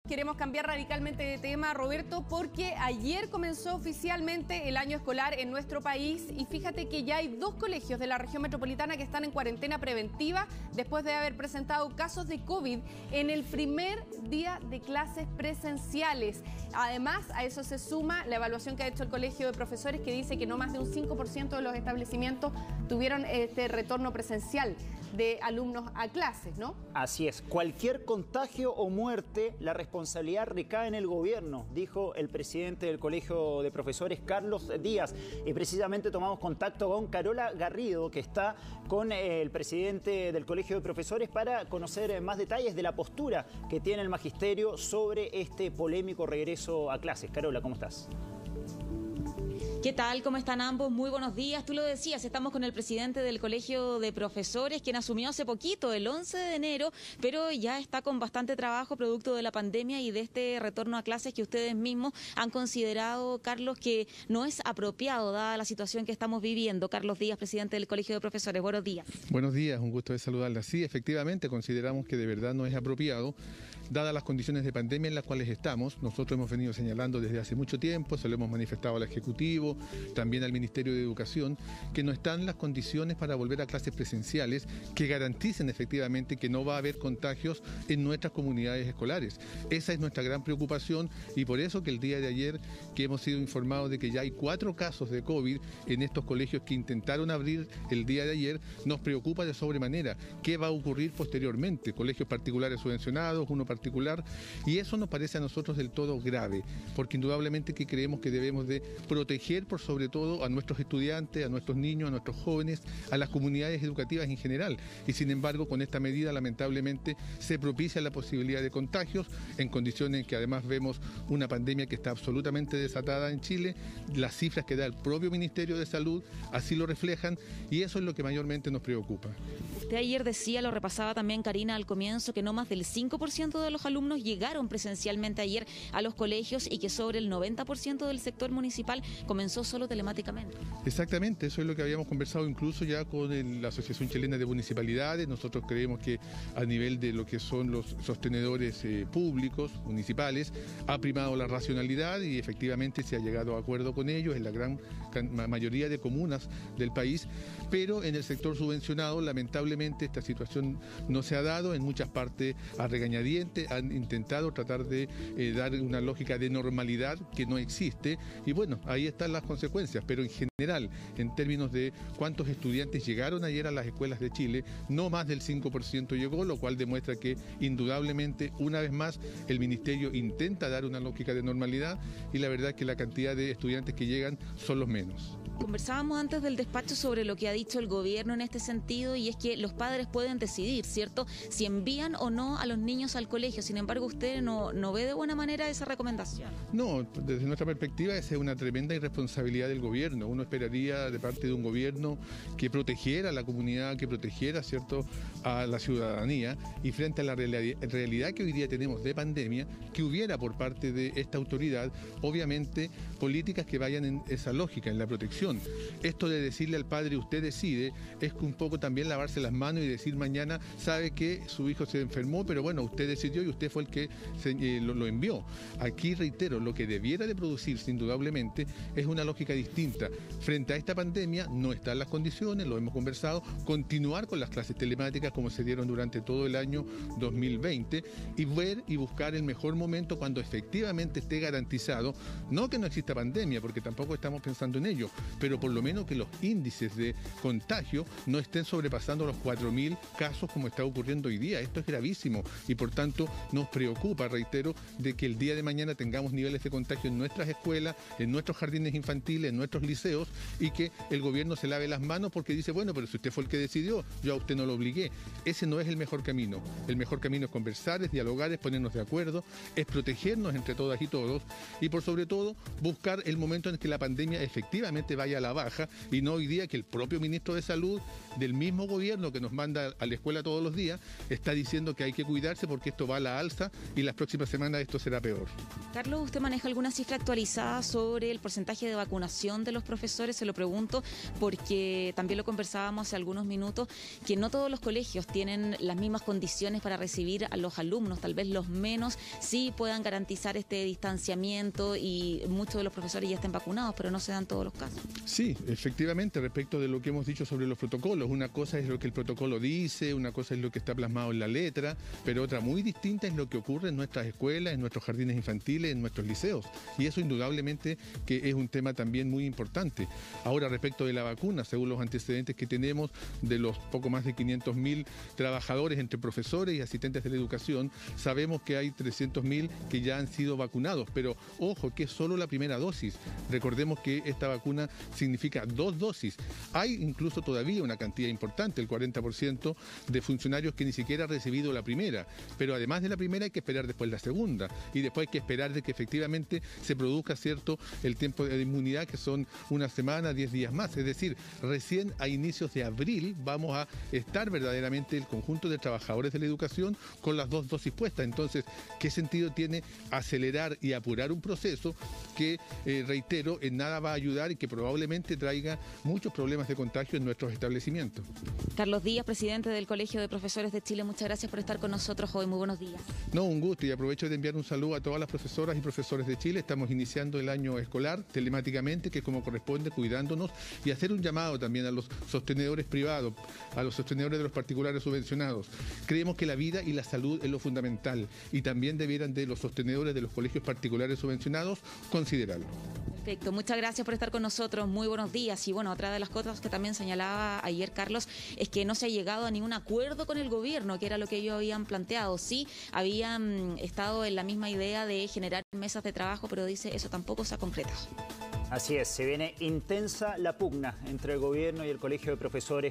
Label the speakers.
Speaker 1: Queremos cambiar radicalmente de tema, Roberto, porque ayer comenzó oficialmente el año escolar en nuestro país y fíjate que ya hay 2 colegios de la región metropolitana que están en cuarentena preventiva después de haber presentado casos de COVID en el primer día de clases presenciales. Además, a eso se suma la evaluación que ha hecho el Colegio de Profesores, que dice que no más de un 5% de los establecimientos tuvieron este retorno presencial de alumnos a clases, ¿no?
Speaker 2: Así es. Cualquier contagio o muerte, la responsabilidad recae en el gobierno, dijo el presidente del Colegio de Profesores, Carlos Díaz. Y precisamente tomamos contacto con Carola Garrido, que está con el presidente del Colegio de Profesores, para conocer más detalles de la postura que tiene el magisterio sobre este polémico regreso a clases. Carola, ¿cómo estás?
Speaker 3: ¿Qué tal? ¿Cómo están ambos? Muy buenos días. Tú lo decías, estamos con el presidente del Colegio de Profesores, quien asumió hace poquito, el 11 de enero, pero ya está con bastante trabajo producto de la pandemia y de este retorno a clases que ustedes mismos han considerado, Carlos, que no es apropiado dada la situación que estamos viviendo. Carlos Díaz, presidente del Colegio de Profesores, buenos días.
Speaker 4: Buenos días, un gusto de saludarla. Sí, efectivamente, consideramos que de verdad no es apropiado, dadas las condiciones de pandemia en las cuales estamos. Nosotros hemos venido señalando desde hace mucho tiempo, se lo hemos manifestado al Ejecutivo, también al Ministerio de Educación, que no están las condiciones para volver a clases presenciales que garanticen efectivamente que no va a haber contagios en nuestras comunidades escolares. Esa es nuestra gran preocupación y por eso que el día de ayer que hemos sido informados de que ya hay 4 casos de COVID en estos colegios que intentaron abrir el día de ayer, nos preocupa de sobremanera. ¿Qué va a ocurrir posteriormente? Colegios particulares subvencionados, uno particular, y eso nos parece a nosotros del todo grave, porque indudablemente que creemos que debemos de proteger por sobre todo a nuestros estudiantes, a nuestros niños, a nuestros jóvenes, a las comunidades educativas en general. Y sin embargo, con esta medida lamentablemente se propicia la posibilidad de contagios en condiciones en que además vemos una pandemia que está absolutamente desatada en Chile. Las cifras que da el propio Ministerio de Salud así lo reflejan y eso es lo que mayormente nos preocupa.
Speaker 3: Usted ayer decía, lo repasaba también Karina al comienzo, que no más del 5% de los alumnos llegaron presencialmente ayer a los colegios y que sobre el 90% del sector municipal comenzó solo telemáticamente.
Speaker 4: Exactamente, eso es lo que habíamos conversado incluso ya con la Asociación Chilena de Municipalidades. Nosotros creemos que a nivel de lo que son los sostenedores públicos, municipales, ha primado la racionalidad y efectivamente se ha llegado a acuerdo con ellos en la gran mayoría de comunas del país, pero en el sector subvencionado lamentablemente esta situación no se ha dado. En muchas partes a regañadientes han intentado tratar de dar una lógica de normalidad que no existe y bueno, ahí están las consecuencias, pero en general, en términos de cuántos estudiantes llegaron ayer a las escuelas de Chile, no más del 5% llegó, lo cual demuestra que indudablemente, una vez más, el Ministerio intenta dar una lógica de normalidad y la verdad es que la cantidad de estudiantes que llegan son los menos.
Speaker 3: Conversábamos antes del despacho sobre lo que ha dicho el gobierno en este sentido y es que los padres pueden decidir, ¿cierto?, si envían o no a los niños al colegio. Sin embargo, ¿usted no ve de buena manera esa recomendación?
Speaker 4: No, desde nuestra perspectiva esa es una tremenda irresponsabilidad del gobierno. Uno esperaría de parte de un gobierno que protegiera a la comunidad, que protegiera, ¿cierto?, a la ciudadanía y frente a la realidad que hoy día tenemos de pandemia, que hubiera por parte de esta autoridad, obviamente, políticas que vayan en esa lógica, en la protección. Esto de decirle al padre usted decide es un poco también lavarse las manos y decir mañana sabe que su hijo se enfermó, pero bueno, usted decidió y usted fue el que lo envió. Aquí reitero, lo que debiera de producirse indudablemente es una lógica distinta. Frente a esta pandemia no están las condiciones, lo hemos conversado, continuar con las clases telemáticas como se dieron durante todo el año 2020 y ver y buscar el mejor momento cuando efectivamente esté garantizado, no que no exista pandemia, porque tampoco estamos pensando en ello, pero por lo menos que los índices de contagio no estén sobrepasando los 4.000 casos como está ocurriendo hoy día. Esto es gravísimo y por tanto nos preocupa, reitero, de que el día de mañana tengamos niveles de contagio en nuestras escuelas, en nuestros jardines infantiles, en nuestros liceos y que el gobierno se lave las manos porque dice, bueno, pero si usted fue el que decidió, yo a usted no lo obligué. Ese no es el mejor camino. El mejor camino es conversar, es dialogar, es ponernos de acuerdo, es protegernos entre todas y todos y por sobre todo buscar el momento en que la pandemia efectivamente vaya a la baja y no hoy día que el propio ministro de Salud del mismo gobierno que nos manda a la escuela todos los días está diciendo que hay que cuidarse porque esto va a la alza y las próximas semanas esto será peor.
Speaker 3: Carlos, ¿usted maneja alguna cifra actualizada sobre el porcentaje de vacunación de los profesores? Se lo pregunto porque también lo conversábamos hace algunos minutos, que no todos los colegios tienen las mismas condiciones para recibir a los alumnos, tal vez los menos sí puedan garantizar este distanciamiento y muchos de los profesores ya estén vacunados, pero no se dan todos los casos.
Speaker 4: Sí, efectivamente, respecto de lo que hemos dicho sobre los protocolos, una cosa es lo que el protocolo dice, una cosa es lo que está plasmado en la letra, pero otra muy distinta es lo que ocurre en nuestras escuelas, en nuestros jardines infantiles, en nuestros liceos, y eso indudablemente que es un tema también muy importante. Ahora, respecto de la vacuna, según los antecedentes que tenemos de los poco más de 500.000 trabajadores entre profesores y asistentes de la educación, sabemos que hay 300.000 que ya han sido vacunados, pero ojo que es solo la primera dosis. Recordemos que esta vacuna significa 2 dosis. Hay incluso todavía una cantidad importante, el 40% de funcionarios que ni siquiera ha recibido la primera, pero además de la primera hay que esperar después la segunda, y después hay que esperar de que efectivamente se produzca, ¿cierto?, el tiempo de inmunidad, que son una semana, 10 días más. Es decir, recién a inicios de abril vamos a estar verdaderamente el conjunto de trabajadores de la educación con las 2 dosis puestas. Entonces, ¿qué sentido tiene acelerar y apurar un proceso que, reitero, en nada va a ayudar y que probablemente traiga muchos problemas de contagio en nuestros establecimientos?
Speaker 3: Carlos Díaz, presidente del Colegio de Profesores de Chile, muchas gracias por estar con nosotros hoy. Muy buenos días.
Speaker 4: No, un gusto, y aprovecho de enviar un saludo a todas las profesoras y profesores de Chile. Estamos iniciando el año escolar telemáticamente, que es como corresponde, cuidándonos, y hacer un llamado también a los sostenedores privados, a los sostenedores de los particulares subvencionados. Creemos que la vida y la salud es lo fundamental, y también debieran de los sostenedores de los colegios particulares subvencionados considerarlo.
Speaker 3: Perfecto, muchas gracias por estar con nosotros, muy buenos días. Y bueno, otra de las cosas que también señalaba ayer Carlos es que no se ha llegado a ningún acuerdo con el gobierno, que era lo que ellos habían planteado. Sí, habían estado en la misma idea de generar mesas de trabajo, pero dice eso tampoco se ha concretado.
Speaker 2: Así es, se viene intensa la pugna entre el gobierno y el Colegio de Profesores